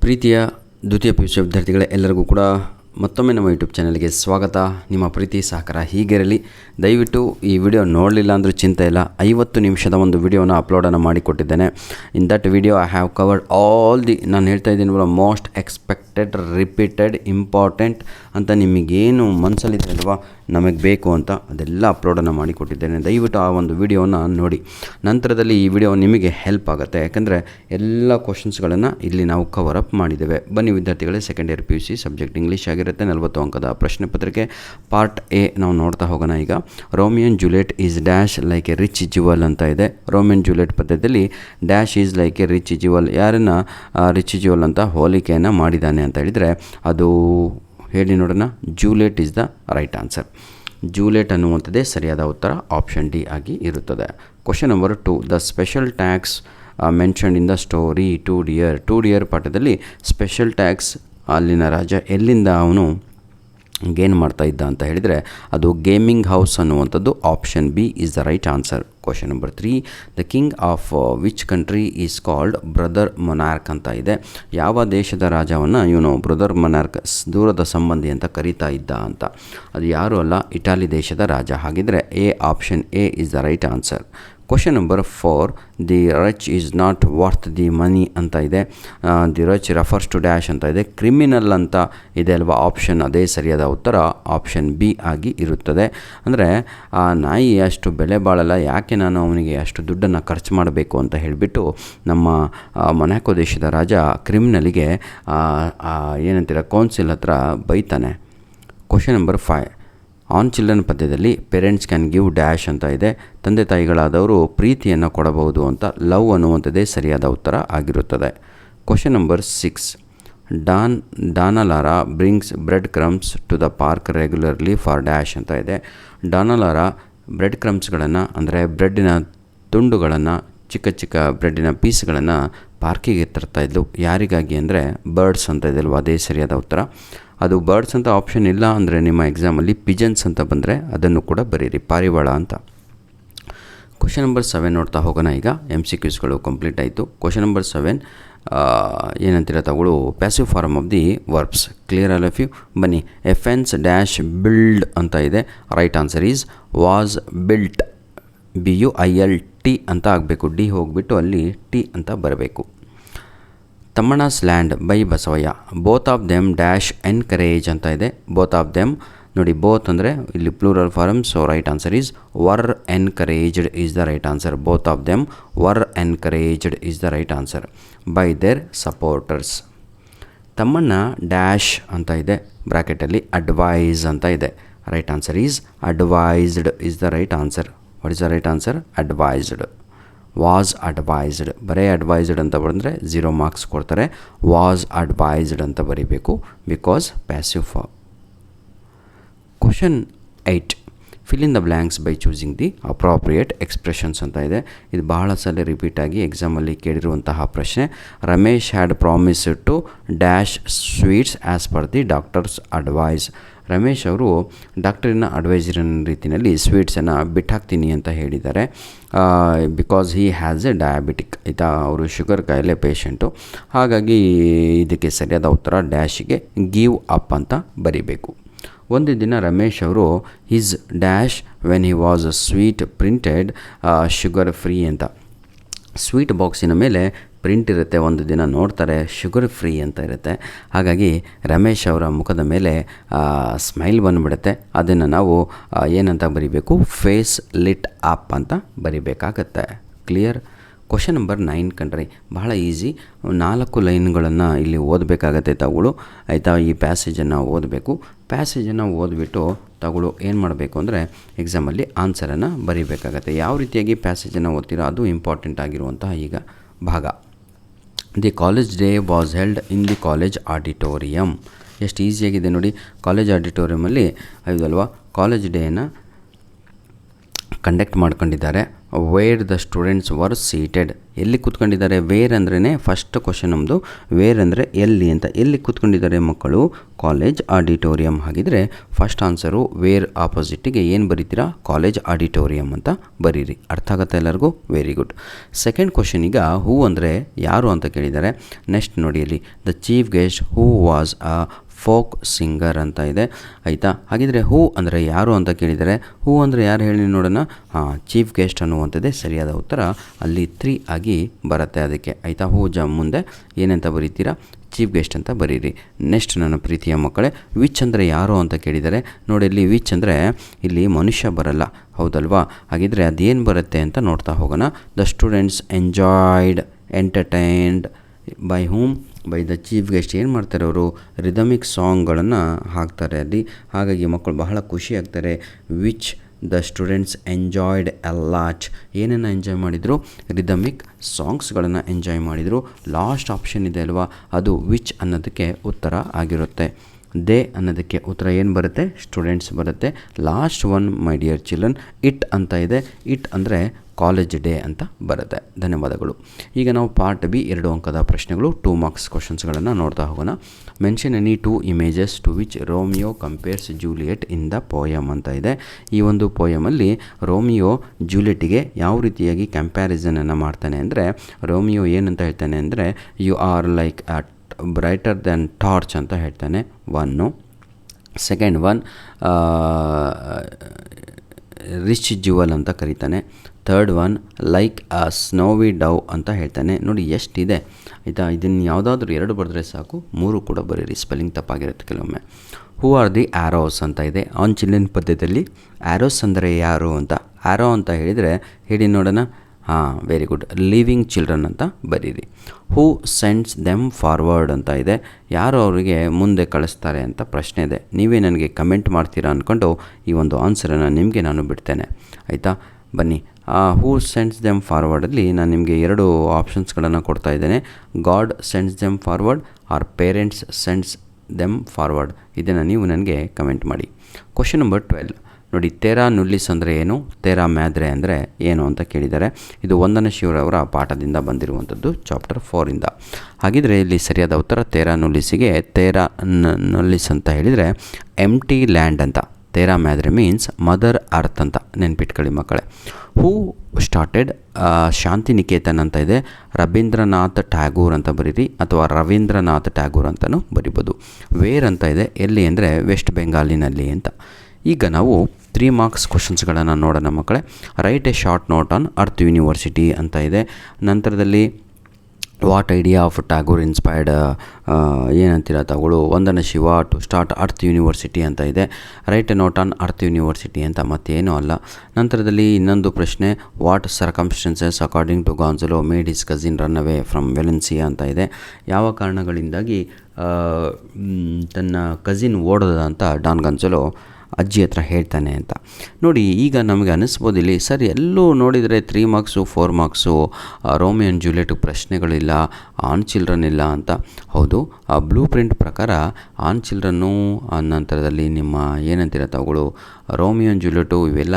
ಪ್ರೀತಿಯ ದ್ವಿತೀಯ P U C ವಿದ್ಯಾರ್ಥಿಗಳೇ, ಎಲ್ಲರಿಗೂ ಕೂಡ ಮತ್ತೊಮ್ಮೆ ನಮ್ಮ ಯೂಟ್ಯೂಬ್ ಚಾನಲ್ಗೆ ಸ್ವಾಗತ. ನಿಮ್ಮ ಪ್ರೀತಿ ಸಹಕಾರ ಹೀಗಿರಲಿ. ದಯವಿಟ್ಟು ಈ ವಿಡಿಯೋ ನೋಡಲಿಲ್ಲ ಅಂದರೂ ಚಿಂತೆ ಇಲ್ಲ, 50 ನಿಮಿಷದ ಒಂದು ವಿಡಿಯೋನ ಅಪ್ಲೋಡನ್ನು ಮಾಡಿಕೊಟ್ಟಿದ್ದೇನೆ. In that video I have covered all the, ನಾನು ಹೇಳ್ತಾ ಇದ್ದೀನಿ ಮೋಸ್ಟ್ ಎಕ್ಸ್ಪೆಕ್ಟೆಡ್, ರಿಪೀಟೆಡ್, ಇಂಪಾರ್ಟೆಂಟ್ ಅಂತ ನಿಮಗೇನು ಮನಸ್ಸಲ್ಲಿದೆ ಅಲ್ವಾ, ನಮಗೆ ಬೇಕು ಅಂತ ಅದೆಲ್ಲ ಅಪ್ಲೋಡನ್ನು ಮಾಡಿಕೊಟ್ಟಿದ್ದೇನೆ. ದಯವಿಟ್ಟು ಆ ಒಂದು ವಿಡಿಯೋನ ನೋಡಿ. ನಂತರದಲ್ಲಿ ಈ ವಿಡಿಯೋ ನಿಮಗೆ ಹೆಲ್ಪ್ ಆಗುತ್ತೆ, ಯಾಕಂದರೆ ಎಲ್ಲ ಕ್ವಶನ್ಸ್ಗಳನ್ನು ಇಲ್ಲಿ ನಾವು ಕವರ್ ಅಪ್ ಮಾಡಿದ್ದೇವೆ. ಬನ್ನಿ ವಿದ್ಯಾರ್ಥಿಗಳೇ, second year PUC subject English ಆಗಿರುತ್ತೆ. 40 ಅಂಕದ ಪ್ರಶ್ನೆ ಪತ್ರಿಕೆ ಪಾರ್ಟ್ ಎ ನಾವು ನೋಡ್ತಾ ಹೋಗೋಣ. ಈಗ Romeo and Juliet is dash like a rich jewel ಅಂತ ಇದೆ. ರೋಮಿಯೋ ಆ್ಯಂಡ್ ಜೂಲಿಯಟ್ ಪದ್ಯದಲ್ಲಿ dash is like a rich jewel, ಯಾರನ್ನು ರಿಚ್ ಜ್ಯುವೆಲ್ ಅಂತ ಹೋಲಿಕೆಯನ್ನು ಮಾಡಿದ್ದಾನೆ ಅಂತ ಹೇಳಿದರೆ ಅದು ಹೇಳಿ ನೋಡೋಣ. Juliet is the right answer. Juliet ಅನ್ನುವಂಥದ್ದೇ ಸರಿಯಾದ ಉತ್ತರ, ಆಪ್ಷನ್ ಡಿ ಆಗಿ ಇರುತ್ತದೆ. Question number 2, the special tax mentioned in the story too dear ಪಾಠದಲ್ಲಿ ಸ್ಪೆಷಲ್ ಟ್ಯಾಕ್ಸ್ ಅಲ್ಲಿನ ರಾಜ ಎಲ್ಲಿಂದ ಅವನು ಗೇನ್ ಮಾಡ್ತಾ ಇದ್ದ ಅಂತ ಹೇಳಿದರೆ ಅದು ಗೇಮಿಂಗ್ ಹೌಸ್ ಅನ್ನುವಂಥದ್ದು, option B is the right answer. Question number 3, the king of which country is called brother monarch ಅಂತ ಇದೆ. ಯಾವ ದೇಶದ ರಾಜವನ್ನು ಇವನು ಬ್ರದರ್ ಮೊನಾರ್ಕ್, ದೂರದ ಸಂಬಂಧಿ ಅಂತ ಕರೀತಾ ಇದ್ದ ಅಂತ. ಅದು ಯಾರೂ ಅಲ್ಲ, ಇಟಾಲಿ ದೇಶದ ರಾಜ. ಹಾಗಿದ್ರೆ option A is the right answer. Question number 4, the rich is not worth the money ಅಂತ ಇದೆ. The rich refers to dash ಅಂತ ಇದೆ. ಕ್ರಿಮಿನಲ್ ಅಂತ ಇದೆ ಅಲ್ವಾ, ಆಪ್ಷನ್ ಅದೇ ಸರಿಯಾದ ಉತ್ತರ, ಆಪ್ಷನ್ ಬಿ ಆಗಿ ಇರುತ್ತದೆ. ಅಂದರೆ ಆ ನಾಯಿ ಅಷ್ಟು ಬೆಲೆ ಬಾಳಲ್ಲ, ಯಾಕೆ ನಾನು ಅವನಿಗೆ ಅಷ್ಟು ದುಡ್ಡನ್ನು ಖರ್ಚು ಮಾಡಬೇಕು ಅಂತ ಹೇಳಿಬಿಟ್ಟು ನಮ್ಮ ಮೊನಾಕೋ ದೇಶದ ರಾಜ ಕ್ರಿಮಿನಲಿಗೆ ಏನಂತೀರ ಕೌನ್ಸಿಲ್ ಹತ್ರ ಬೈತಾನೆ. ಕ್ವಶನ್ ನಂಬರ್ 5, ಆನ್ ಚಿಲ್ಡ್ರನ್ ಪದ್ಯದಲ್ಲಿ ಪೇರೆಂಟ್ಸ್ ಕ್ಯಾನ್ ಗಿವ್ ಡ್ಯಾಶ್ ಅಂತ ಇದೆ. ತಂದೆ ತಾಯಿಗಳಾದವರು ಪ್ರೀತಿಯನ್ನು ಕೊಡಬಹುದು ಅಂತ. ಲವ್ ಅನ್ನುವಂಥದ್ದೇ ಸರಿಯಾದ ಉತ್ತರ ಆಗಿರುತ್ತದೆ. ಕ್ವಶನ್ ನಂಬರ್ 6, ಡಾನಲಾರಾ brings breadcrumbs to the park regularly for dash ಅಂತ ಇದೆ. ಡಾನಲಾರಾ ಬ್ರೆಡ್ ಕ್ರಮ್ಸ್ಗಳನ್ನು ಅಂದರೆ ಬ್ರೆಡ್ಡಿನ ತುಂಡುಗಳನ್ನು, ಚಿಕ್ಕ ಚಿಕ್ಕ ಬ್ರೆಡ್ಡಿನ ಪೀಸ್ಗಳನ್ನು ಪಾರ್ಕಿಗೆ ತರ್ತಾ ಇದ್ಲು. ಯಾರಿಗಾಗಿ ಅಂದರೆ ಬರ್ಡ್ಸ್ ಅಂತ ಇದೆ ಅಲ್ವ, ಅದೇ ಸರಿಯಾದ ಉತ್ತರ. ಅದು ಬರ್ಡ್ಸ್ ಅಂತ ಆಪ್ಷನ್ ಇಲ್ಲ ಅಂದರೆ ನಿಮ್ಮ ಎಕ್ಸಾಮಲ್ಲಿ ಪಿಜನ್ಸ್ ಅಂತ ಬಂದರೆ ಅದನ್ನು ಕೂಡ ಬರೀರಿ, ಪಾರಿವಾಳ ಅಂತ. ಕ್ವಶನ್ ನಂಬರ್ 7 ನೋಡ್ತಾ ಹೋಗೋಣ. ಈಗ MCQಸ್ಗಳು ಕಂಪ್ಲೀಟ್ ಆಯಿತು. ಕ್ವಶನ್ ನಂಬರ್ 7 ಏನಂತೀರ ತಗೊಳ್ಳು, passive form of the verbs. Clear all of you? ಬನ್ನಿ. ಎ ಫೆನ್ಸ್ ಡ್ಯಾಶ್ ಬಿಲ್ಡ್ ಅಂತ ಇದೆ. Right answer is was built. BUILT ಅಂತ ಆಗಬೇಕು, ಡಿ ಹೋಗಿಬಿಟ್ಟು ಅಲ್ಲಿ ಟಿ ಅಂತ ಬರಬೇಕು. Thammanna's land by Basavayya. Both of them dash encourage ಅಂತ ಇದೆ. ಬೋತ್ ಆಫ್ ದೆಮ್ ನೋಡಿ, ಬೋತ್ ಅಂದರೆ ಇಲ್ಲಿ plural form, so right answer is were encouraged is the right answer. Both of them were encouraged is the right answer by their supporters. ತಮ್ಮಣ್ಣ dash ಅಂತ ಇದೆ, ಬ್ರ್ಯಾಕೆಟಲ್ಲಿ advice ಅಂತ ಇದೆ. Right answer is advised is the right answer. What is the right answer? Advised. Was advised. ಬರೇ advised ಅಂತ ಬಂದರೆ 0 marks ಕೊಡ್ತಾರೆ. ವಾಸ್ ಅಡ್ವೈಸ್ಡ್ ಅಂತ ಬರೀಬೇಕು, because passive form. Question 8, fill in the blanks by choosing the appropriate expressions ಅಂತ ಇದೆ. ಇದು ಬಹಳ ಸಲ ರಿಪೀಟ್ ಆಗಿ ಎಕ್ಸಾಮಲ್ಲಿ ಕೇಳಿರುವಂತಹ ಪ್ರಶ್ನೆ. Ramesh had promise to dash sweets as per the doctor's advice. Ramesh ಅವರು ಡಾಕ್ಟರಿನ ಅಡ್ವೈಸರಿನ ರೀತಿಯಲ್ಲಿ ಸ್ವೀಟ್ಸನ್ನು ಬಿಟ್ಟಾಕ್ತೀನಿ ಅಂತ ಹೇಳಿದ್ದಾರೆ. Because he has a diabetic, ಅವರು ಶುಗರ್ ಕಾಯಿಲೆ ಪೇಷಂಟು. ಹಾಗಾಗಿ ಇದಕ್ಕೆ ಸರಿಯಾದ ಉತ್ತರ ಡ್ಯಾಶಿಗೆ ಗಿವ್ ಅಪ್ ಅಂತ ಬರೀಬೇಕು. ಒಂದು ದಿನ ರಮೇಶ್ ಅವರು his dash when he was sweet printed sugar free ಅಂತ. ಸ್ವೀಟ್ ಬಾಕ್ಸಿನ ಮೇಲೆ ಪ್ರಿಂಟ್ ಇರುತ್ತೆ, ಒಂದು ದಿನ ನೋಡ್ತಾರೆ ಶುಗರ್ ಫ್ರೀ ಅಂತ ಇರುತ್ತೆ. ಹಾಗಾಗಿ ರಮೇಶ್ ಅವರ ಮುಖದ ಮೇಲೆ ಸ್ಮೈಲ್ ಬಂದುಬಿಡುತ್ತೆ. ಅದನ್ನು ನಾವು ಏನಂತ ಬರೀಬೇಕು? ಫೇಸ್ ಲಿಟ್ ಅಪ್ ಅಂತ ಬರಿಬೇಕಾಗತ್ತೆ. ಕ್ಲಿಯರ್? ಕ್ವಶನ್ ನಂಬರ್ 9 ಕಂಡ್ರಿ, ಬಹಳ ಈಸಿ. 4 ಲೈನ್ಗಳನ್ನು ಇಲ್ಲಿ ಓದಬೇಕಾಗತ್ತೆ ತಗೊಳ್ಳು, ಆಯಿತಾ? ಈ ಪ್ಯಾಸೇಜನ್ನು ಓದಬೇಕು. ಪ್ಯಾಸೇಜನ್ನು ಓದ್ಬಿಟ್ಟು ತಗೊಳ್ಳು ಏನು ಮಾಡಬೇಕು ಅಂದರೆ ಎಕ್ಸಾಮಲ್ಲಿ ಆನ್ಸರನ್ನು ಬರೀಬೇಕಾಗತ್ತೆ. ಯಾವ ರೀತಿಯಾಗಿ ಪ್ಯಾಸೇಜನ್ನು ಓದ್ತೀರೋ ಅದು ಇಂಪಾರ್ಟೆಂಟ್ ಆಗಿರುವಂತಹ ಈಗ ಭಾಗ. The college day was held in the college auditorium. ಎಷ್ಟು ಈಸಿಯಾಗಿದೆ ನೋಡಿ. ಕಾಲೇಜ್ ಆಡಿಟೋರಿಯಮಲ್ಲಿ ಇದಲ್ವಾ ಕಾಲೇಜ್ ಡೇಯನ್ನು ಕಂಡಕ್ಟ್ ಮಾಡ್ಕೊಂಡಿದ್ದಾರೆ. Where the students were seated. ಎಲ್ಲಿ ಕೂತ್ಕೊಂಡಿದ್ದಾರೆ? ವೇರ್ ಅಂದ್ರೇ ಫಸ್ಟ್ ಕ್ವಶನ್ ನಮ್ಮದು. ವೇರ್ ಅಂದರೆ ಎಲ್ಲಿ ಅಂತ. ಎಲ್ಲಿ ಕೂತ್ಕೊಂಡಿದ್ದಾರೆ ಮಕ್ಕಳು? College auditorium. ಹಾಗಿದ್ರೆ ಫಸ್ಟ್ ಆನ್ಸರು ವೇರ್ ಆಪೋಸಿಟ್ಟಿಗೆ ಏನು ಬರೀತೀರಾ? ಕಾಲೇಜ್ ಆಡಿಟೋರಿಯಂ ಅಂತ ಬರೀರಿ. ಅರ್ಥ ಆಗುತ್ತೆ ಎಲ್ಲರಿಗೂ? Very good. ಸೆಕೆಂಡ್ ಕ್ವಶನ್ ಈಗ ಹೂ ಅಂದರೆ ಯಾರು ಅಂತ ಕೇಳಿದ್ದಾರೆ. ನೆಕ್ಸ್ಟ್ ನೋಡಿ ಅಲ್ಲಿ, the chief guest who was a folk singer ಅಂತ ಇದೆ, ಆಯಿತಾ. ಹಾಗಿದ್ರೆ ಹೂ ಅಂದರೆ ಯಾರು ಅಂತ ಕೇಳಿದರೆ, ಹೂ ಅಂದರೆ ಯಾರು ಹೇಳಿ ನೋಡೋಣ. ಚೀಫ್ ಗೆಸ್ಟ್ ಅನ್ನುವಂಥದ್ದೇ ಸರಿಯಾದ ಉತ್ತರ. ಅಲ್ಲಿ 3 ಆಗಿ ಬರುತ್ತೆ ಅದಕ್ಕೆ, ಆಯಿತಾ. ಹೂ ಮುಂದೆ ಏನಂತ ಬರೀತೀರಾ? ಚೀಫ್ ಗೆಸ್ಟ್ ಅಂತ ಬರೀರಿ. ನೆಕ್ಸ್ಟ್ ನನ್ನ ಪ್ರೀತಿಯ ಮಕ್ಕಳೇ, ವಿಚ್ ಅಂದರೆ ಯಾರು ಅಂತ ಕೇಳಿದರೆ, ನೋಡಿ ಇಲ್ಲಿ ವಿಚ್ ಅಂದರೆ ಇಲ್ಲಿ ಮನುಷ್ಯ ಬರಲ್ಲ, ಹೌದಲ್ವಾ. ಹಾಗಿದ್ರೆ ಅದೇನು ಬರುತ್ತೆ ಅಂತ ನೋಡ್ತಾ ಹೋಗೋಣ. The students enjoyed entertained by whom? By the chief guest. ಏನು ಮಾಡ್ತಾರೆ ಅವರು? ರಿದಮಿಕ್ ಸಾಂಗ್ಗಳನ್ನು ಹಾಕ್ತಾರೆ ಅಲ್ಲಿ. ಹಾಗಾಗಿ ಮಕ್ಕಳು ಬಹಳ ಖುಷಿ ಆಗ್ತಾರೆ. Which the students enjoyed A lot. ಏನನ್ನು ಎಂಜಾಯ್ ಮಾಡಿದರು? ರಿದಮಿಕ್ ಸಾಂಗ್ಸ್ಗಳನ್ನು ಎಂಜಾಯ್ ಮಾಡಿದರು. ಲಾಸ್ಟ್ ಆಪ್ಷನ್ ಇದೆ ಅಲ್ವಾ, ಅದು ವಿಚ್ ಅನ್ನೋದಕ್ಕೆ ಉತ್ತರ ಆಗಿರುತ್ತೆ. ದೇ ಅನ್ನೋದಕ್ಕೆ ಉತ್ತರ ಏನು ಬರುತ್ತೆ? ಸ್ಟೂಡೆಂಟ್ಸ್ ಬರುತ್ತೆ. Last one my dear children, it ಅಂತ ಇದೆ. ಇಟ್ ಅಂದರೆ ಕಾಲೇಜ್ ಡೇ ಅಂತ ಬರುತ್ತೆ. ಧನ್ಯವಾದಗಳು. ಈಗ ನಾವು ಪಾರ್ಟ್ ಬಿ 2 ಅಂಕದ ಪ್ರಶ್ನೆಗಳು 2 ಮಾರ್ಕ್ಸ್ ಕ್ವಶನ್ಸ್ಗಳನ್ನು ನೋಡ್ತಾ ಹೋಗೋಣ. Mention any 2 images to which Romeo compares Juliet in the poem ಅಂತ ಇದೆ. ಈ ಒಂದು ಪೋಯಮಲ್ಲಿ ರೋಮಿಯೋ ಜೂಲಿಯೆಟ್ಗೆ ಯಾವ ರೀತಿಯಾಗಿ ಕಂಪ್ಯಾರಿಸನನ್ನು ಮಾಡ್ತಾನೆ ಅಂದರೆ, ರೋಮಿಯೋ ಏನಂತ ಹೇಳ್ತಾನೆ ಅಂದರೆ, you are like brighter than torch ಅಂತ ಹೇಳ್ತಾನೆ. 1. ಸೆಕೆಂಡ್ ಒನ್, ರಿಚ್ ಜ್ಯುವಲ್ ಅಂತ ಕರೀತಾನೆ. Third one, like a snowy dove ಅಂತ ಹೇಳ್ತಾನೆ. ನೋಡಿ ಎಷ್ಟಿದೆ, ಆಯಿತಾ. ಇದನ್ನು ಯಾವುದಾದ್ರೂ 2 ಬರೆದ್ರೆ ಸಾಕು, 3 ಕೂಡ ಬರೀರಿ, ಸ್ಪೆಲ್ಲಿಂಗ್ ತಪ್ಪಾಗಿರುತ್ತೆ ಕೆಲವೊಮ್ಮೆ. ಹೂ ಆರ್ ದಿ ಆ್ಯರೋಸ್ ಅಂತ ಇದೆ. ಆನ್ ಚಿಲ್ಡ್ರನ್ ಪದ್ಯದಲ್ಲಿ ಆ್ಯರೋಸ್ ಅಂದರೆ ಯಾರು ಅಂತ. ಆ್ಯರೋ ಅಂತ ಹೇಳಿದರೆ ಹೇಳಿ ನೋಡೋಣ. ವೆರಿ ಗುಡ್, ಲಿವಿಂಗ್ ಚಿಲ್ಡ್ರನ್ ಅಂತ ಬರೀರಿ. ಹೂ ಸೆಂಡ್ಸ್ ದೆಮ್ ಫಾರ್ವರ್ಡ್ ಅಂತ ಇದೆ. ಯಾರು ಅವರಿಗೆ ಮುಂದೆ ಕಳಿಸ್ತಾರೆ ಅಂತ ಪ್ರಶ್ನೆ ಇದೆ. ನೀವೇ ನನಗೆ ಕಮೆಂಟ್ ಮಾಡ್ತೀರಾ ಅಂದ್ಕೊಂಡು ಈ ಒಂದು ಆನ್ಸರನ್ನು ನಿಮಗೆ ನಾನು ಬಿಡ್ತೇನೆ, ಆಯಿತಾ. ಬನ್ನಿ, ಹೂ ಸೆಂಡ್ಸ್ ದೆಮ್ ಫಾರ್ವರ್ಡಲ್ಲಿ ನಾನು ನಿಮಗೆ 2 ಆಪ್ಷನ್ಸ್ಗಳನ್ನು ಕೊಡ್ತಾ ಇದ್ದೇನೆ. God sends them forward or parents sends them forward. ಇದನ್ನು ನೀವು ನನಗೆ ಕಮೆಂಟ್ ಮಾಡಿ. ಕ್ವಶನ್ ನಂಬರ್ 12 ನೋಡಿ, ತೇರಾ ನುಲ್ಲಿಸ್ ಅಂದರೆ ಏನು? ತೇರಾ ಮ್ಯಾದ್ರೆ ಅಂದರೆ ಏನು ಅಂತ ಕೇಳಿದ್ದಾರೆ. ಇದು ವಂದನಾ ಶಿವರವರ ಪಾಠದಿಂದ ಬಂದಿರುವಂಥದ್ದು, ಚಾಪ್ಟರ್ 4ಇಂದ. ಹಾಗಿದ್ರೆ ಇಲ್ಲಿ ಸರಿಯಾದ ಉತ್ತರ ತೇರಾ ನುಲ್ಲಿಸಿಗೆ, ತೇರಾ ನುಲ್ಲಿಸ್ ಅಂತ ಹೇಳಿದರೆ ಎಂಟಿ ಲ್ಯಾಂಡ್ ಅಂತ. ತೇರಾ ಮ್ಯಾದ್ರೆ ಮೀನ್ಸ್ ಮದರ್ ಅರ್ತ್ ಅಂತ ನೆನ್ಪಿಟ್ಕೊಳ್ಳಿ ಮಕ್ಕಳೇ. ಹೂ ಸ್ಟಾರ್ಟೆಡ್ ಶಾಂತಿನಿಕೇತನ್ ಅಂತ ಇದೆ. ರವೀಂದ್ರನಾಥ್ ಟ್ಯಾಗೂರ್ ಅಂತ ಬರೀರಿ, ಅಥವಾ ರವೀಂದ್ರನಾಥ್ ಟ್ಯಾಗೂರ್ ಅಂತಲೂ ಬರಿಬೋದು. ವೇರ್ ಅಂತ ಇದೆ. ಎಲ್ಲಿ ಅಂದರೆ ವೆಸ್ಟ್ ಬೆಂಗಾಲಿನಲ್ಲಿ ಅಂತ. ಈಗ ನಾವು 3 ಮಾರ್ಕ್ಸ್ ಕ್ವಶನ್ಸ್ಗಳನ್ನು ನೋಡೋಣ ಮಕ್ಕಳೇ. Write a short note on Earth University ಅಂತ ಇದೆ. ನಂತರದಲ್ಲಿ what idea of Tagore inspired, ಏನಂತೀರ ತಗೊಳ್ಳು, Vandana Shiva to start Earth University ಅಂತ ಇದೆ. Write a note on Earth University ಅಂತ ಮತ್ತೇನೂ ಅಲ್ಲ. ನಂತರದಲ್ಲಿ ಇನ್ನೊಂದು ಪ್ರಶ್ನೆ, what circumstances according to Gonzalo made his cousin run away from Valencia ಅಂತ ಇದೆ. ಯಾವ ಕಾರಣಗಳಿಂದಾಗಿ ತನ್ನ ಕಸಿನ್ ಓಡೋದ ಅಂತ ಡಾನ್ ಗಾನ್ಸಲೋ ಅಜ್ಜಿ ಹತ್ರ ಹೇಳ್ತಾನೆ ಅಂತ. ನೋಡಿ, ಈಗ ನಮಗೆ ಅನ್ನಿಸ್ಬೋದು ಇಲ್ಲಿ, ಸರ್ ಎಲ್ಲೂ ನೋಡಿದರೆ 3 marks 4 marks Romeo and Juliet ಪ್ರಶ್ನೆಗಳಿಲ್ಲ, ಆನ್ ಚಿಲ್ಡ್ರನ್ ಇಲ್ಲ ಅಂತ. ಹೌದು, ಆ ಬ್ಲೂ ಪ್ರಿಂಟ್ ಪ್ರಕಾರ ಆನ್ ಚಿಲ್ಡ್ರನ್ನು, ನಂತರದಲ್ಲಿ ನಿಮ್ಮ ಏನಂತೀರ ತಗೊಳ್ಳು ರೋಮಿಯೋ ಆ್ಯಂಡ್ ಜೂಲಿಯೆಟು ಇವೆಲ್ಲ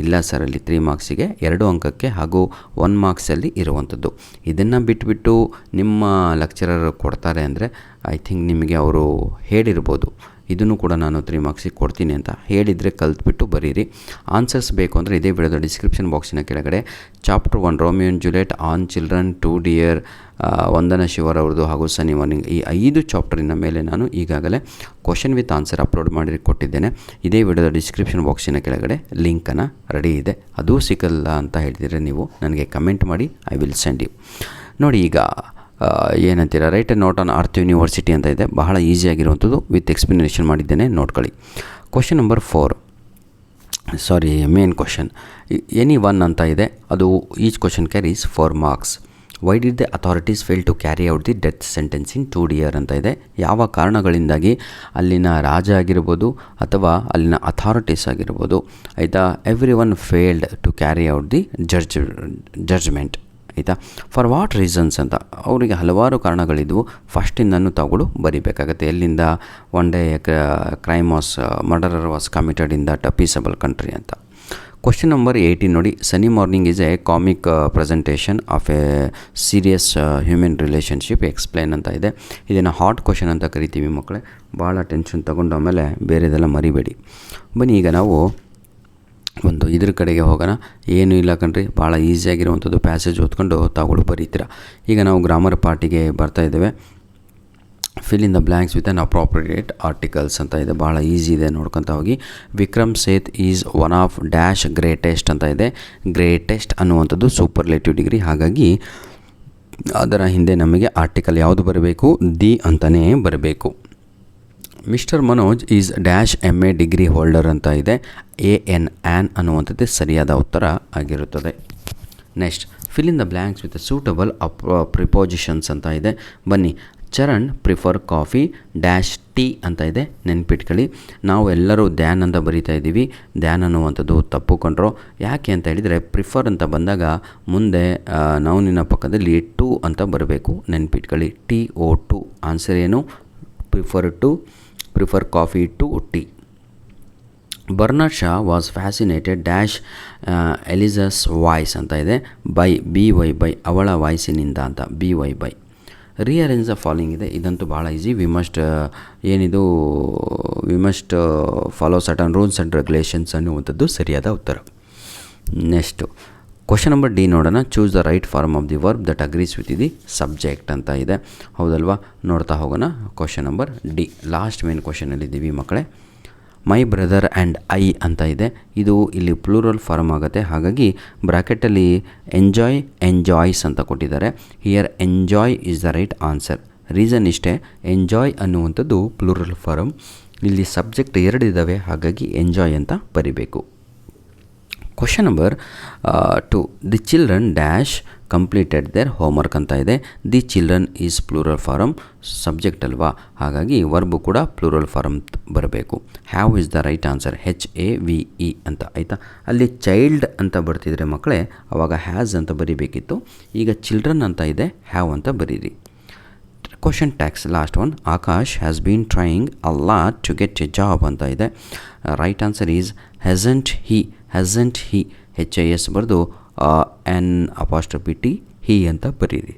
ಇಲ್ಲ ಸರ್ ಅಲ್ಲಿ 3 ಮಾರ್ಕ್ಸಿಗೆ, 2 ಅಂಕಕ್ಕೆ ಹಾಗೂ 1 ಮಾರ್ಕ್ಸಲ್ಲಿ ಇರುವಂಥದ್ದು. ಇದನ್ನು ಬಿಟ್ಬಿಟ್ಟು ನಿಮ್ಮ ಲೆಕ್ಚರರ್ ಕೊಡ್ತಾರೆ ಅಂದರೆ ಐ ಥಿಂಕ್ ನಿಮಗೆ ಅವರು ಹೇಳಿರ್ಬೋದು, ಇದನ್ನು ಕೂಡ ನಾನು 3 ಮಾರ್ಕ್ಸಿಗೆ ಕೊಡ್ತೀನಿ ಅಂತ. ಹೇಳಿದರೆ ಕಲ್ತ್ಬಿಟ್ಟು ಬರೀರಿ. ಆನ್ಸರ್ಸ್ ಬೇಕು ಅಂದರೆ ಇದೇ ವಿಡಿಯೋದ ಡಿಸ್ಕ್ರಿಪ್ಷನ್ ಬಾಕ್ಸಿನ ಕೆಳಗಡೆ chapter 1 Romeo and Juliet, on children, 2 dear, Vandana ಶಿವರವ್ರದ್ದು ಹಾಗೂ ಸನಿ ಮಾರ್ನಿಂಗ್, ಈ 5 ಚಾಪ್ಟರಿನ ಮೇಲೆ ನಾನು ಈಗಾಗಲೇ ಕ್ವಶನ್ ವಿತ್ ಆನ್ಸರ್ ಅಪ್ಲೋಡ್ ಮಾಡಿ ಕೊಟ್ಟಿದ್ದೇನೆ. ಇದೇ ವಿಡಿಯೋದ ಡಿಸ್ಕ್ರಿಪ್ಷನ್ ಬಾಕ್ಸಿನ ಕೆಳಗಡೆ ಲಿಂಕನ್ನು ರೆಡಿ ಇದೆ. ಅದೂ ಸಿಗಲ್ಲ ಅಂತ ಹೇಳ್ತಿದ್ರೆ ನೀವು ನನಗೆ ಕಮೆಂಟ್ ಮಾಡಿ, ಐ ವಿಲ್ ಸೆಂಡ್ ಯು. ನೋಡಿ, ಈಗ ಏನಂತೀರ write a note on Earth University ಅಂತ ಇದೆ. ಬಹಳ ಈಸಿಯಾಗಿರುವಂಥದ್ದು, ವಿತ್ ಎಕ್ಸ್ಪ್ಲನೇಷನ್ ಮಾಡಿದ್ದೇನೆ, ನೋಡ್ಕೊಳ್ಳಿ. Question number 4, main question, any one ಅಂತ ಇದೆ. ಅದು each question carries 4 marks. Why did the authorities fail to carry out the death sentence in 2 dear ಅಂತ ಇದೆ. ಯಾವ ಕಾರಣಗಳಿಂದಾಗಿ ಅಲ್ಲಿನ ರಾಜ ಆಗಿರ್ಬೋದು ಅಥವಾ ಅಲ್ಲಿನ ಅಥಾರಿಟೀಸ್ ಆಗಿರ್ಬೋದು, ಆಯಿತಾ, every one failed to carry out the judgment, ಆಯಿತಾ. ಫಾರ್ ವಾಟ್ ರೀಸನ್ಸ್ ಅಂತ ಅವರಿಗೆ ಹಲವಾರು ಕಾರಣಗಳಿದ್ವು. ಫಸ್ಟಿಂದನೂ ತಗೊಳ್ಳು ಬರಿಬೇಕಾಗತ್ತೆ. ಎಲ್ಲಿಂದ? One day crime was murderer was committed in that peaceable country ಅಂತ. ಕ್ವಶನ್ ನಂಬರ್ 18 ನೋಡಿ, sunny morning is a comic presentation of a serious human relationship explain ಅಂತ ಇದೆ. ಇದನ್ನು ಹಾಟ್ ಕ್ವಶನ್ ಅಂತ ಕರಿತೀವಿ ಮಕ್ಕಳೇ. ಭಾಳ ಟೆನ್ಷನ್ ತಗೊಂಡು ಆಮೇಲೆ ಬೇರೆದೆಲ್ಲ ಮರಿಬೇಡಿ. ಬನ್ನಿ ಈಗ ನಾವು ಒಂದು ಇದ್ರ ಕಡೆಗೆ ಹೋಗೋಣ. ಏನೂ ಇಲ್ಲ ಕಣ್ರಿ, ಭಾಳ ಈಸಿಯಾಗಿರುವಂಥದ್ದು ಪ್ಯಾಸೇಜ್ ಓದ್ಕೊಂಡು ತಾವುಗಳು ಬರೀತೀರ. ಈಗ ನಾವು ಗ್ರಾಮರ್ ಪಾರ್ಟಿಗೆ ಬರ್ತಾ ಇದ್ದೇವೆ. Fill in the blanks with on appropriate articles ಅಂತ ಇದೆ. ಭಾಳ ಈಸಿ ಇದೆ, ನೋಡ್ಕೊತ ಹೋಗಿ. Vikram Seth is one of dash greatest ಅಂತ ಇದೆ. ಗ್ರೇಟೆಸ್ಟ್ ಅನ್ನುವಂಥದ್ದು ಸೂಪರ್ಲೇಟಿವ್ ಡಿಗ್ರಿ, ಹಾಗಾಗಿ ಅದರ ಹಿಂದೆ ನಮಗೆ ಆರ್ಟಿಕಲ್ ಯಾವುದು ಬರಬೇಕು? ದಿ ಅಂತಲೇ ಬರಬೇಕು. Mister Manoj is dash MA degree holder ಅಂತ ಇದೆ. AN ಅನ್ನುವಂಥದ್ದು ಸರಿಯಾದ ಉತ್ತರ ಆಗಿರುತ್ತದೆ. Next, fill in the blanks with suitable prepositions ಅಂತ ಇದೆ. ಬನ್ನಿ. Charan prefer coffee dash tea ಅಂತ ಇದೆ. ನೆನ್ಪಿಟ್ಕೊಳ್ಳಿ, ನಾವು ಎಲ್ಲರೂ ಧ್ಯಾನ್ ಅಂತ ಬರಿತಾ ಇದ್ದೀವಿ. ಧ್ಯಾನ್ ಅನ್ನುವಂಥದ್ದು ತಪ್ಪು ಕೊಂಡ್ರು. ಯಾಕೆ ಅಂತ ಹೇಳಿದರೆ ಪ್ರಿಫರ್ ಅಂತ ಬಂದಾಗ ಮುಂದೆ ನೌನಿನ ಪಕ್ಕದಲ್ಲಿ ಟು ಅಂತ ಬರಬೇಕು. ನೆನ್ಪಿಟ್ಕೊಳ್ಳಿ, TO2. ಆನ್ಸರ್ ಏನು? Prefer coffee to tea. Bernard Shaw was fascinated dash Eliza's voice ಅಂತ ಇದೆ. BY ಅವಳ ವಾಯ್ಸಿನಿಂದ ಅಂತ. BY. ರಿಅರೇಂಜ್ ದ ಫಾಲೋಯಿಂಗ್ ಇದೆ. ಇದಂತೂ ಭಾಳ easy. We must follow certain rules and regulations ಅನ್ನುವಂಥದ್ದು ಸರಿಯಾದ ಉತ್ತರ. ನೆಕ್ಸ್ಟು ಕ್ವಶನ್ ನಂಬರ್ D ನೋಡೋಣ. Choose the right form of the verb that agrees with the subject ಅಂತ ಇದೆ. ಹೌದಲ್ವಾ? ನೋಡ್ತಾ ಹೋಗೋಣ. Question number D last main ಕ್ವಶನಲ್ಲಿದ್ದೀವಿ ಮಕ್ಕಳೇ. ಮೈ ಬ್ರದರ್ ಆ್ಯಂಡ್ ಐ ಅಂತ ಇದೆ. ಇದು ಇಲ್ಲಿ ಪ್ಲೂರಲ್ ಫಾರ್ಮ್ ಆಗುತ್ತೆ, ಹಾಗಾಗಿ ಬ್ರ್ಯಾಕೆಟಲ್ಲಿ ಎಂಜಾಯ್ಸ್ ಅಂತ ಕೊಟ್ಟಿದ್ದಾರೆ. Here enjoy is the right answer. Reason ಇಷ್ಟೇ, ಎಂಜಾಯ್ ಅನ್ನುವಂಥದ್ದು ಪ್ಲೂರಲ್ ಫಾರ್ಮ್. ಇಲ್ಲಿ ಸಬ್ಜೆಕ್ಟ್ 2 ಇದ್ದಾವೆ, ಹಾಗಾಗಿ ಎಂಜಾಯ್ ಅಂತ ಬರಿಬೇಕು. Question number 2, the children dash completed their homework ಅಂತ ಇದೆ. The children is plural form, subject ಅಲ್ವಾ, ಹಾಗಾಗಿ ವರ್ಬು ಕೂಡ ಪ್ಲೂರಲ್ ಫಾರಮ್ ಬರಬೇಕು. Have is the right answer. HAVE ಅಂತ ಆಯಿತಾ. ಅಲ್ಲಿ ಚೈಲ್ಡ್ ಅಂತ ಬರ್ತಿದ್ರೆ ಮಕ್ಕಳೇ, ಆವಾಗ ಹ್ಯಾಸ್ ಅಂತ ಬರಿಬೇಕಿತ್ತು. ಈಗ ಚಿಲ್ಡ್ರನ್ ಅಂತ ಇದೆ, ಹ್ಯಾವ್ ಅಂತ ಬರೀರಿ. Question tags last one. Akash has been trying a lot to get a job ಅಂತ ಇದೆ. Right answer is hasn't he. HIS ಬರೆದು N'T ಹಿ ಅಂತ ಬರೀರಿ.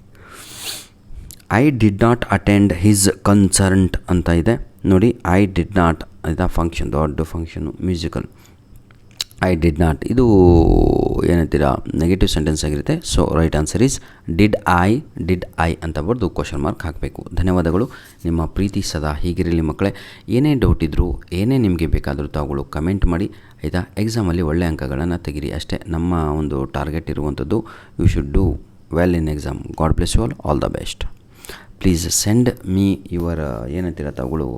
I did not attend his concert ಅಂತ ಇದೆ. ನೋಡಿ, ಐ ಡಿಡ್ ನಾಟ್ ಆಯಿತಾ, ಫಂಕ್ಷನ್, ದೊಡ್ಡ function, musical. I did not ಇದು ಏನಂತೀರಾ, ನೆಗೆಟಿವ್ ಸೆಂಟೆನ್ಸ್ ಆಗಿರುತ್ತೆ. So right answer is did I ಅಂತ ಬರೆದು ಕ್ವಶನ್ ಮಾರ್ಕ್ ಹಾಕಬೇಕು. ಧನ್ಯವಾದಗಳು. ನಿಮ್ಮ ಪ್ರೀತಿ ಸದಾ ಹೀಗಿರಲಿ ಮಕ್ಕಳೇ. ಏನೇ ಡೌಟ್ ಇದ್ದರೂ, ಏನೇ ನಿಮಗೆ ಬೇಕಾದರೂ ತಾವುಗಳು ಕಮೆಂಟ್ ಮಾಡಿ ಆಯಿತಾ. ಎಕ್ಸಾಮಲ್ಲಿ ಒಳ್ಳೆಯ ಅಂಕಗಳನ್ನು ತೆಗಿರಿ ಅಷ್ಟೇ ನಮ್ಮ ಒಂದು ಟಾರ್ಗೆಟ್ ಇರುವಂಥದ್ದು. You should do well in exam. God bless you all the best. Please send me your ಏನಂತೀರ ತಾವುಗಳು,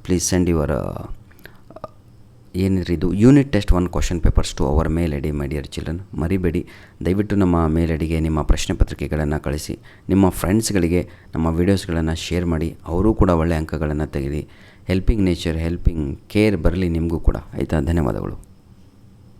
ಪ್ಲೀಸ್ ಸೆಂಡ್ ಯುವರ್ ಏನಿರಿದು unit test 1 question papers to our mail I D. My dear children, ಮರಿಬೇಡಿ ದಯವಿಟ್ಟು ನಮ್ಮ ಮೇಲ್ ಐಡಿಗೆ ನಿಮ್ಮ ಪ್ರಶ್ನೆ ಪತ್ರಿಕೆಗಳನ್ನು ಕಳಿಸಿ. ನಿಮ್ಮ ಫ್ರೆಂಡ್ಸ್ಗಳಿಗೆ ನಮ್ಮ ವೀಡಿಯೋಸ್ಗಳನ್ನು ಶೇರ್ ಮಾಡಿ, ಅವರೂ ಕೂಡ ಒಳ್ಳೆಯ ಅಂಕಗಳನ್ನು ತೆಗೆದಿ. ಹೆಲ್ಪಿಂಗ್ ನೇಚರ್, ಹೆಲ್ಪಿಂಗ್ ಕೇರ್ ಬರಲಿ ನಿಮಗೂ ಕೂಡ ಆಯಿತಾ. ಧನ್ಯವಾದಗಳು.